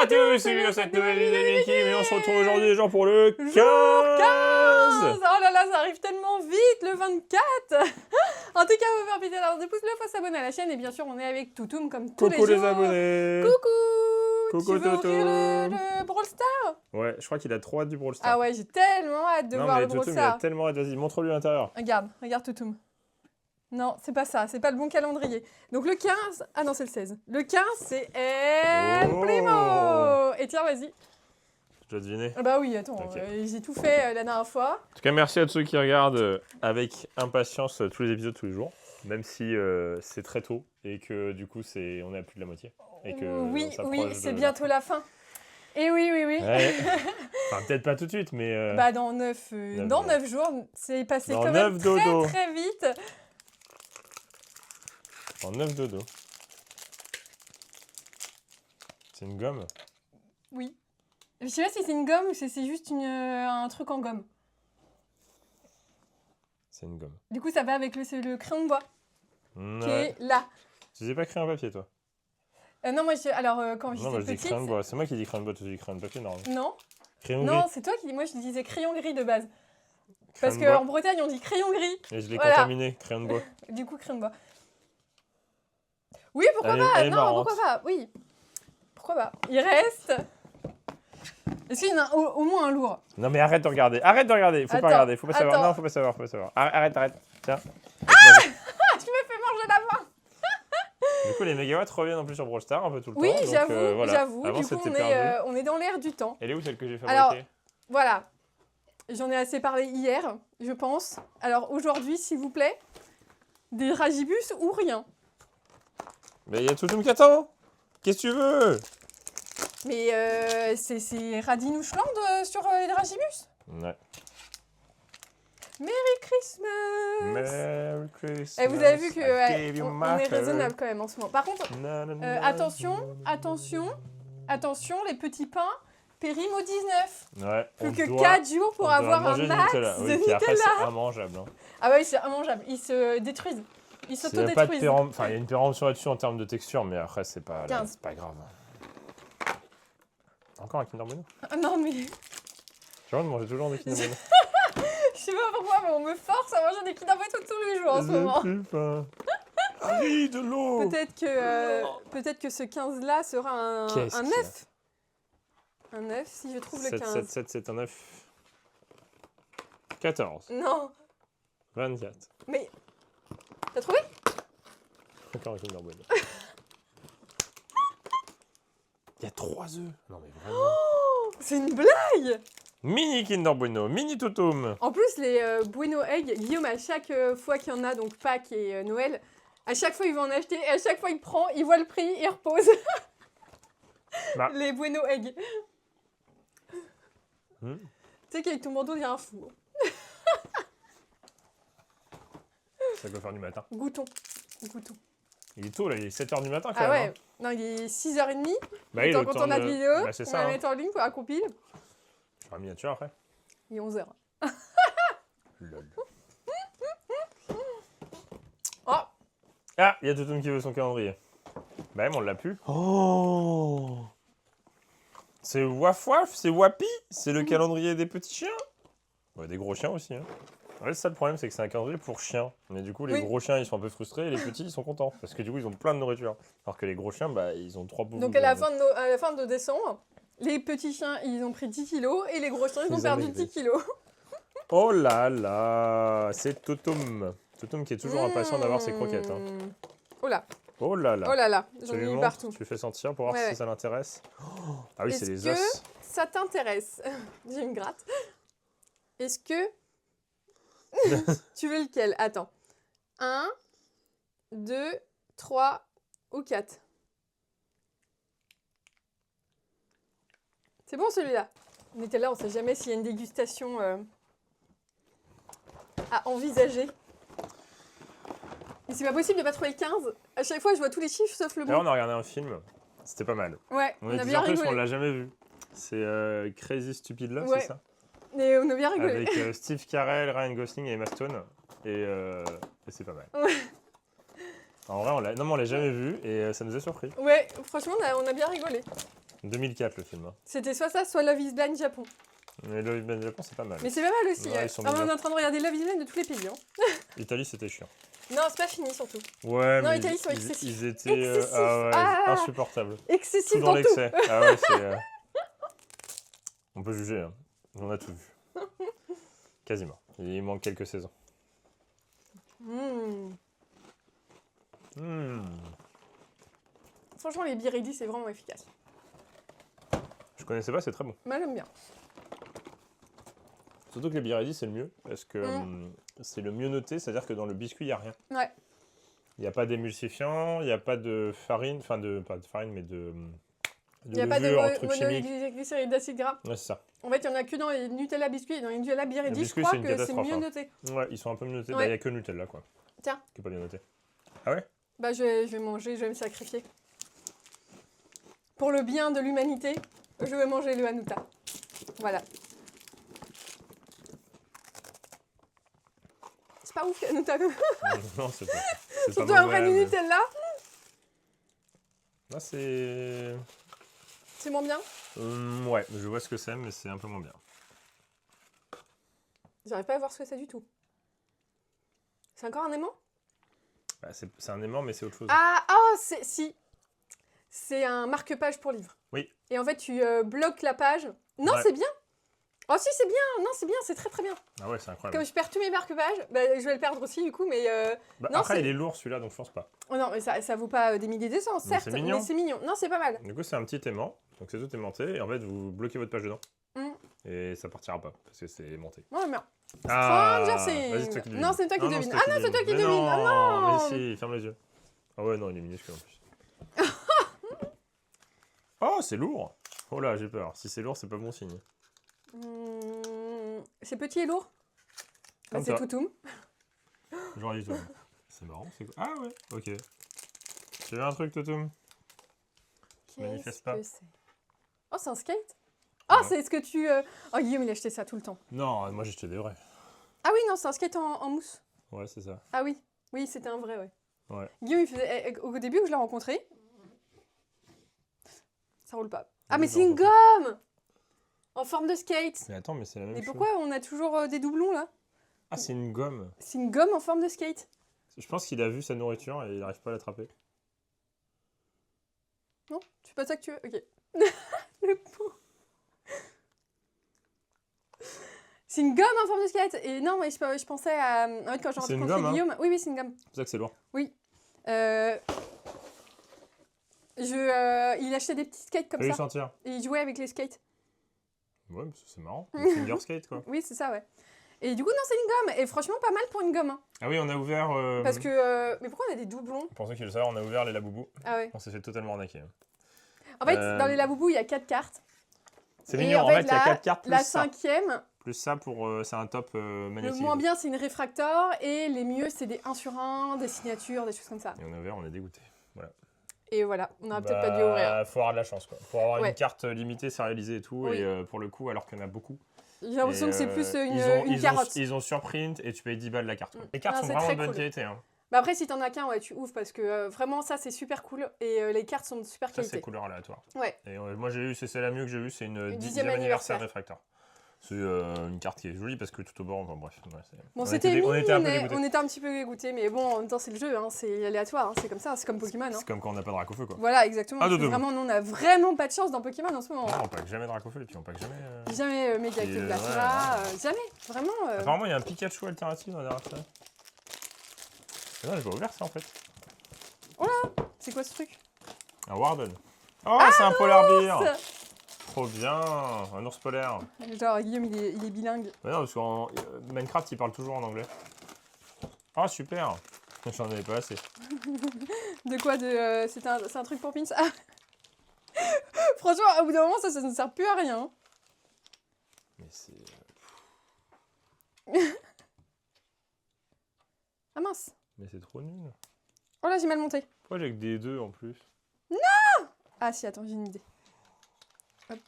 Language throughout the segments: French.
à tous, c'est dans cette nouvelle vidéo de Mickey, mais on se retrouve aujourd'hui déjà pour le 15. Oh là là, ça arrive tellement vite, le 24. En tout cas, vous faire plaisir d'avoir des pouces bleus, faut s'abonner à la chaîne et bien sûr, on est avec Toutoum comme tous les jours. Coucou les abonnés. Coucou. Coucou Tu veux Toutoum. ouvrir le Brawl Stars? Ouais, je crois qu'il a trop hâte du Brawl Stars. Ah ouais, j'ai tellement hâte de non, voir mais le Brawl Toutoum, il a Stars. tellement hâte, vas-y, montre-lui l'intérieur. Regarde Toutoum. Non, c'est pas ça, c'est pas le bon calendrier. Donc le 15, ah non, c'est le 16. Le 15, c'est El Primo. Et tiens, vas-y. Je dois deviner. Ah bah oui, attends, Ok. j'ai tout fait la dernière fois. En tout cas, merci à tous ceux qui regardent avec impatience tous les épisodes tous les jours, même si c'est très tôt et que du coup, on est à plus de la moitié. Et que Oui, on s'approche oui, c'est de- bientôt la fin. Et oui. Ouais. Enfin, peut-être pas tout de suite, mais... Bah dans 9 jours, c'est passé Dans quand 9 même dodo. très vite. En 9 dodo. C'est une gomme? Oui. Je sais pas si c'est une gomme ou si c'est juste un truc en gomme. C'est une gomme. Du coup, ça va avec le crayon de bois qui Ouais. est là. Tu sais pas crayon papier, toi? Non, moi, alors quand Non, moi j'étais je dis petite... crayon de bois. C'est moi qui dis crayon de bois, tu dis crayon de papier, normalement. Non, Crayon non, gris. c'est toi qui dis... Moi, je disais crayon gris de base. Crayon Parce de bois. qu'en Bretagne, on dit crayon gris. Et je l'ai Voilà. contaminé, crayon de bois. Du coup, crayon de bois. Oui, pourquoi Elle pas? est Non, marrante. pourquoi pas? Oui. Pourquoi pas? Il reste... Est-ce qu'il y en a au moins un lourd? Non, mais arrête de regarder. Arrête de regarder. Faut Attends, pas regarder. Faut pas savoir. attends. Non, faut pas savoir. Faut pas savoir. Arrête. Tiens. Tu me fais manger la main! Du coup, les mégawatts reviennent en plus sur Brawl Stars un peu tout le Oui, temps. Donc, j'avoue, voilà. j'avoue. Avant, Du coup, c'était perdu. on est dans l'air du temps. Elle est où celle que j'ai Alors, fabriquée? Voilà. J'en ai assez parlé hier, je pense. Alors aujourd'hui, s'il vous plaît, des ragibus ou rien. Mais il y a Toutoum qui attend. Qu'est-ce que tu veux? Mais c'est Radinouchland sur les ragibus. Ouais. Merry Christmas! Merry Christmas. Et vous avez vu que I gave you on my est heart. raisonnable quand même en ce moment. Par contre, Na, na, na, attention, na, attention, les petits pains périment au 19. na. Ouais. Plus on que doit- 4 jours on pour doit avoir un manger du max Nutella. de Oui, puis après, Nutella. c'est immangeable. Hein. Ah ouais, c'est immangeable. Ils se détruisent. Ils Il y a pas de s'autodétruisent. Enfin, il y a une péremption là-dessus en termes de texture, mais après, c'est pas, 15. c'est pas grave. Encore un Kinder Bueno? Ah non, mais J'ai envie de manger toujours des Kinder Bueno. je sais pas pourquoi, mais on me force à manger des Kinder Bueno tous les jours en ce moment. J'ai plus faim. Harry, de l'eau! Peut-être que ce 15-là sera un Qu'est-ce qu'il y a 9. Un 9 si je trouve le 7, 15. 7, 7, c'est un 9. 14. Non, 24. mais... T'as trouvé? Encore un Kinder Bueno. Il y a 3 œufs. Non, mais vraiment. Oh, c'est une blague! Mini Kinder Bueno, mini Toutoum. En plus, les Bueno Egg, Guillaume, à chaque fois qu'il y en a, donc Pâques et Noël, à chaque fois il va en acheter, et à chaque fois il prend, il voit le prix, il repose. Bah. Les Bueno Egg. Hmm. Tu sais qu'avec ton manteau, il y a un fou. Ça peut faire du matin. Goûtons. Il est tôt là, il est 7h du matin quand Ah même. ouais, non, il est 6h30. Bah oui, Attends, le quand temps on a de- de vidéo, Bah, c'est on ça. va Hein. mettre en ligne pour la compile. Je ferai un miniature après. Il est 11h. Lol. Oh, Ah, il y a Toutoum qui veut son calendrier. Bah, mais on l'a plus. Oh! C'est Waf Waf, c'est Wapi, c'est le calendrier des petits chiens. Ouais, des gros chiens aussi. Hein. Ouais, c'est ça le problème, c'est que c'est un calendrier pour chiens. Mais du coup, les Oui. gros chiens, ils sont un peu frustrés et les petits, ils sont contents. Parce que du coup, ils ont plein de nourriture. Alors que les gros chiens, bah, ils ont 3 bouts. donc à la fin de décembre, les petits chiens, ils ont pris 10 kilos et les gros chiens, ils ont Ils perdu avaient 10 kilos. Oh là là, c'est Toutoum. Toutoum qui est toujours impatient d'avoir ses croquettes. Hein. Oh là, Oh là là. oh là là, Tu j'en ai lui mis montres, partout. tu lui fais sentir pour voir Ouais, si ouais. ça l'intéresse. Oh, ah oui, c'est Est-ce les que os. ça t'intéresse? J'ai une gratte. Est-ce que... Tu veux lequel? Attends. 1, 2, 3 ou 4? C'est bon celui-là. On était là, on sait jamais s'il y a une dégustation à envisager. Et c'est pas possible de pas trouver le 15. À chaque fois, je vois tous les chiffres sauf le Là, bon. on a regardé un film. C'était pas mal. Ouais, On on est a dit bien en plus qu'on rigolé. l'a jamais vu. C'est Crazy Stupid Love, Ouais. c'est ça? Mais on a bien rigolé. Avec Steve Carell, Ryan Gosling et Emma Stone. Et c'est pas mal. Ouais. En vrai, on l'a jamais vu et ça nous a surpris. Ouais, franchement, on a bien rigolé. 2004 le film. Hein. C'était soit ça, soit Love is Blind Japon. Mais le Japon, c'est pas mal. Mais c'est pas mal aussi. Ouais, ouais. ils sont Ah, bien. on est en train de regarder Love is Blind de tous les pays. Hein. Italie, c'était chiant. Non, c'est pas fini surtout. Ouais, Non, mais Italie, ils sont ils excessifs. étaient Excessifs. ah ouais, Ah. insupportables. Excessif Tout dans dans tout. l'excès. Ah ouais, c'est... On peut juger, hein. On a tout vu. Quasiment. Il manque quelques saisons. Mmh. Hmm. Franchement, les Biredi, c'est vraiment efficace. Je connaissais pas, c'est très bon. Moi, j'aime bien. Surtout que les Biredi, c'est le mieux, parce que Mm. c'est le mieux noté, c'est-à-dire que dans le biscuit, il n'y a rien. Ouais. Il n'y a pas d'émulsifiant, il n'y a pas de farine, enfin, pas de farine, mais de Il n'y a pas de levure, trucs chimiques. monoglycéride d'acide gras. Ouais, c'est ça. En fait, il n'y en a que dans les Nutella biscuits et dans les Nutella Biredi, je biscuit, crois c'est une que c'est catastrophe, mieux hein. noté. Ouais, ils sont un peu mieux notés. Ouais. Bah, il n'y a que Nutella, quoi. Tiens. Qui est pas bien noté. Ah ouais? Bah, je vais manger, je vais me sacrifier. Pour le bien de l'humanité, je vais manger le Hanuta. Voilà. C'est pas ouf, le Hanuta. Non, c'est pas. C'est Surtout pas après mauvais, du mais- Nutella, Là, c'est. c'est moins bien. Ouais, je vois ce que c'est, mais c'est un peu moins bien. J'arrive pas à voir ce que c'est du tout. C'est encore un aimant? Bah, c'est un aimant, mais c'est autre chose. Ah, oh, si. C'est un marque-page pour livre. Oui. Et en fait, tu bloques la page. Non, Ouais. c'est bien. Oh si, c'est bien. Non, c'est bien, c'est très très bien. Ah ouais, c'est incroyable. Comme je perds tous mes marque-pages, bah, je vais le perdre aussi du coup, mais... Bah, non, après, c'est- il est lourd celui-là, donc je pense pas. Oh non, mais ça vaut pas des milliers d'essence, Mais certes, c'est mignon. mais c'est mignon. Non, c'est pas mal. Du coup, c'est un petit aimant, donc c'est tout aimanté, et en fait, vous bloquez votre page dedans. Mm. Et ça partira pas, parce que c'est aimanté. Moi, j'aime bien. Ah, Stranger Things. vas-y, c'est toi qui devine. Non, c'est toi qui devine. c'est Ah non, c'est toi qui Mais devine. Non, Ah non. mais si, ferme les yeux. Ah ouais, non, il est minuscule en plus. Oh, c'est lourd. Oh là, j'ai peur. Si c'est lourd, c'est pas bon signe. C'est petit et lourd. Bah, Comme c'est ça. Toutoum. J'aurais dit toi. C'est marrant, c'est quoi? Ah ouais, ok. Tu veux un truc, Totum? Manifeste pas. Qu'est-ce que c'est? Oh, c'est un skate. Oh, Ouais. c'est ce que tu... Oh, Guillaume, il a acheté ça tout le temps. Non, moi j'ai acheté des vrais. Ah oui, non, c'est un skate en mousse. Ouais, c'est ça. Ah oui, oui, c'était un vrai, ouais. Ouais. Guillaume, il faisait... au début où je l'ai rencontré, ça roule pas. Ah, Oui, mais non, c'est une ça- gomme en forme de skate. Mais attends, mais c'est la même Mais chose. pourquoi on a toujours des doublons, là? Ah, c'est une gomme. C'est une gomme en forme de skate. Je pense qu'il a vu sa nourriture et il n'arrive pas à l'attraper. Non? C'est pas ça que tu veux? Ok. Le pauvre. C'est une gomme en forme de skate. Et non, mais je pensais à... En fait, quand j'ai C'est une rencontré gomme, hein? Guillaume... Oui, oui, c'est une gomme. C'est pour ça que c'est lourd. Il achetait des petits skates comme Fais-lui ça. sentir. Et il jouait avec les skates. Ouais, parce que c'est marrant. Une finger skate, quoi. Oui, c'est ça, ouais. Et du coup, non, c'est une gomme. Et franchement, pas mal pour une gomme. Hein. Ah oui, on a ouvert. Parce que... Mais pourquoi on a des doublons? Pour ceux qui le savent, on a ouvert les Laboubou. Ah ouais. On s'est fait totalement arnaquer. En fait, Euh, dans les Laboubou, il y a 4 cartes. C'est Et mignon. en En fait, fait, il y a 4 cartes plus La ça. 5e, Plus ça pour. C'est un top le magnétique. moins bien, c'est une réfractor. Et les mieux, c'est des 1 sur 1, des signatures, des choses comme ça. Et on a ouvert, on est dégoûté. Et voilà, on n'aurait peut-être pas dû ouvrir. Faut avoir de la chance, quoi. Faut avoir Ouais. une carte limitée, sérialisée et tout. Oui. Et pour le coup, alors qu'il y en a beaucoup. J'ai l'impression Et, que c'est plus ils une carotte. Ils ont surprint et tu payes 10 balles la carte. quoi. Les cartes Ah, sont c'est vraiment très de bonne cool. qualité. Hein. Bah après, si t'en as qu'un, ouais, tu ouvres parce que vraiment, ça, c'est super cool. Et les cartes sont de super Ça, c'est qualité. couleur aléatoire. Ouais. Et moi, j'ai eu, c'est la mieux que j'ai eu, c'est une Une 10e 10e anniversaire anniversaire. réfracteur. C'est une carte qui est jolie parce que tout au bord, enfin bref. Ouais, Bon, on c'était était, mignon, on était un peu mais dégoûtés. on était un petit peu dégoûtés, mais bon, en même temps, c'est le jeu, hein, c'est aléatoire, hein, c'est comme ça, c'est comme Pokémon. Hein. C'est comme quand on n'a pas de rack au feu, quoi. Voilà, exactement. Ah, parce que dodo. vraiment, nous, on a vraiment pas de chance dans Pokémon en ce moment. Non, on pack jamais de rack au feu et puis on pack jamais. Jamais Mega Et, Kebatra, ouais. jamais, vraiment. Apparemment, il y a un Pikachu alternatif dans la dernière série. Et non, j'ai pas ouvert ça en fait. C'est quoi ce truc? Un Warden. Oh, c'est un Polar Bear. Ça- Trop bien, un ours polaire. Genre, Guillaume, il est bilingue. Mais non, parce qu'en Minecraft, il parle toujours en anglais. Ah, super. J'en avais pas assez. De quoi c'est un truc pour Pins. Ah. Franchement, au bout d'un moment, ça ne sert plus à rien. Mais c'est. Ah mince. Mais c'est trop nul. Oh là, j'ai mal monté. Pourquoi j'ai que des 2 en plus? Ah si, attends, j'ai une idée. Hop,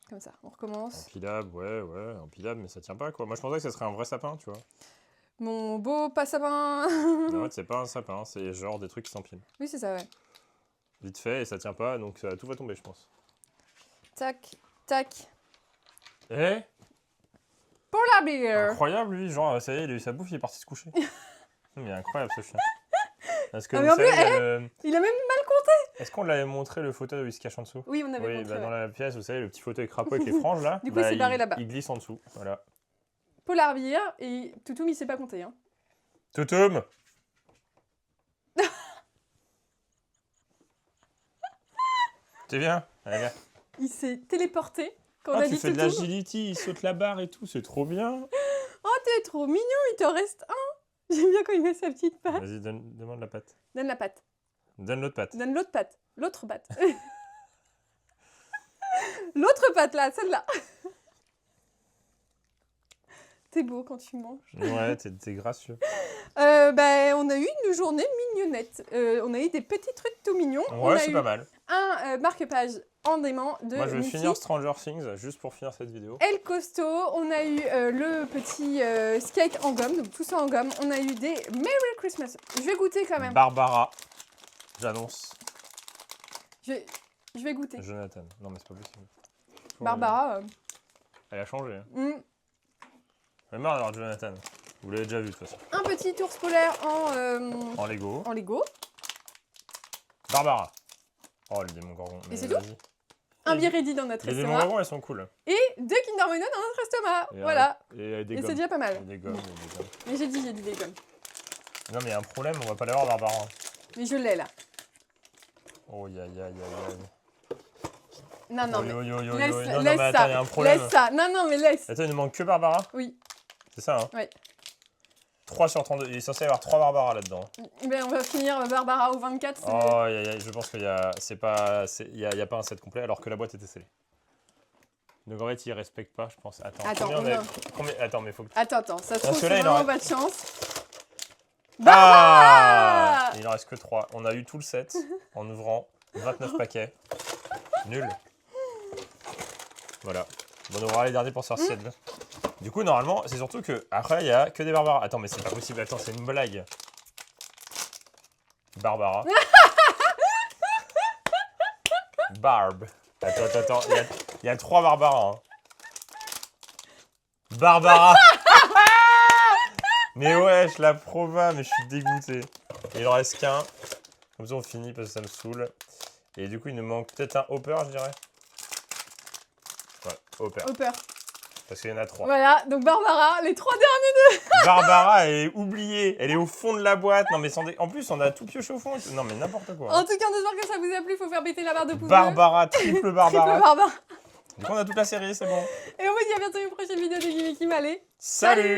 comme ça, on recommence. Empilable, ouais, empilable, mais ça tient pas quoi. Moi je pensais que ça serait un vrai sapin, tu vois. Mon beau passapin. Mais en fait, c'est pas un sapin, c'est genre des trucs qui s'empilent. Oui, c'est ça, ouais. Vite fait et ça tient pas, donc tout va tomber, je pense. Tac, tac. Eh, Polar bear. incroyable lui, genre ça y est, il a eu sa bouffe, il est parti se coucher. Mais incroyable ce chien. Parce que Ah, vous mais en savez, plus, il y a le- Il a même... est-ce qu'on l'avait montré le fauteuil où il se cache en dessous? Oui, on avait Oui, montré. bah, Ouais. dans la pièce, vous savez, le petit fauteuil crapaud avec les franges là. Du coup, il s'est barré là-bas. Il glisse en dessous, voilà. Polar bear et Toutoum, il sait pas compter. Hein. Toutoum. Tu viens? Allez, viens. Il s'est téléporté quand on Ah, a tu dit fais de Toutoum. l'agility, il saute la barre et tout, c'est trop bien. Oh, t'es trop mignon, il t'en reste un. J'aime bien quand il met sa petite patte. Vas-y, demande la patte. Donne la patte. Donne l'autre patte. Donne l'autre patte. L'autre patte. L'autre patte là, celle-là. T'es beau quand tu manges. Ouais, t'es gracieux. On a eu une journée mignonnette. On a eu des petits trucs tout mignons. On Ouais, a c'est eu pas mal. un marque-page en dément de Moi, je vais Mickey. finir Stranger Things juste pour finir cette vidéo. El Costo, on a eu le petit skate en gomme, donc tout ça en gomme. On a eu des Merry Christmas. Je vais goûter quand même. Barbara, j'annonce. Je vais goûter. Jonathan. Non, mais c'est pas possible. Barbara. Elle a changé. Hein. J'ai marre d'avoir Jonathan. Vous l'avez déjà vu de toute façon. Un petit ours polaire en En Lego. Lego. Barbara. Oh, le démon gorgon. Et Mais c'est tout vas-y. Un Biredi dans notre Les démons estomac. gorgons, elles sont cool. Et 2 Kinder Bueno dans notre estomac. Et Voilà. Et des Et gommes. c'est déjà pas Et mal. des gommes, et des gommes. Mais j'ai dit des gommes. Non, mais il y a un problème, on va pas l'avoir, Barbara. Mais je l'ai là. Oh, aïe, aïe, aïe, aïe. Non, non, Oh, mais yo, yo, yo, laisse, yo. Non, laisse mais attends, ça. il y a un problème. Laisse ça. Non, non, mais laisse. Attends, il ne manque que Barbara? Oui. C'est ça, hein? Oui. 3 sur 32. Il est censé y avoir 3 Barbara là-dedans. Ben, on va finir Barbara au 24. c'est- Oh, aïe, aïe, aïe, je pense qu'il y a... C'est pas... Il y a pas un set complet alors que la boîte était scellée. Donc en fait, il respecte pas, je pense. Attends, Attends, combien on on a- a... Attends, mais faut que... Attends, ça se Parce trouve, que c'est là, il vraiment aurait- pas de chance. Ah! Il en reste que 3. On a eu tout le set en ouvrant 29 paquets. Nul. Voilà. Bon, on aura les derniers pour sortir cette. Du coup, normalement, c'est surtout que après, il y a que des Barbara. Attends, mais c'est pas possible. Attends, c'est une blague. Barbara. Barb. Attends. Il y a 3 Barbara. Hein. Barbara. Mais wesh, la prova, mais je suis dégoûté. Et il en reste qu'un. Comme ça, on finit parce que ça me saoule. Et du coup, il nous manque peut-être un Hopper, je dirais. Ouais, Hopper. Hopper. Parce qu'il y en a 3. Voilà, donc Barbara, les 3 derniers. Barbara, elle est oubliée. Elle est au fond de la boîte. Non, mais en plus, on a tout pioché au fond. Non, mais n'importe quoi. En tout cas, on espère que ça vous a plu. Il faut faire péter la barre de pouce. Barbara, triple Triple Barbara. Barbara. Du coup, on a toute la série, c'est bon. Et on vous dit à bientôt une prochaine vidéo de Gimmicky Mallet. Salut!